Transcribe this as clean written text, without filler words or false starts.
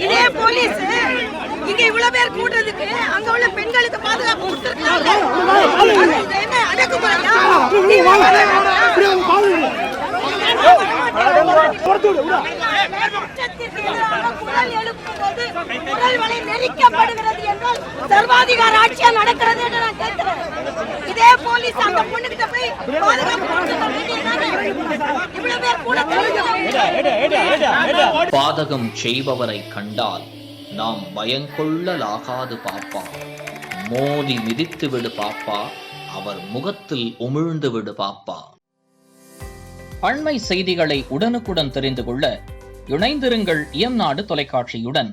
இதே போலீஸ் இங்க இவ்வளவு பேர் கூட்டுறதுக்கு அங்க உள்ள பெண்களுக்கு பாதுகாப்பு கொடுத்திருக்காங்க. நெரிக்கப்படுகிறது என்றால் சர்வாதிகார ஆட்சியா நடக்கிறது என்று நான் கேட்கிறேன். இதே போலீஸ் அந்த பொண்ணுகிட்ட போய் பாதுகாப்பு பாதகம் செய்பவரை கண்டால் நாம் பயங்கொள்ளலாகாது பாப்பா. மோதி மிதித்து விடு பாப்பா, அவர் முகத்தில் உமிழ்ந்து விடு பாப்பா. அண்மை செய்திகளை உடனுக்குடன் தெரிந்து கொள்ள இணைந்திருங்கள் இயம்நாடு தொலைக்காட்சியுடன்.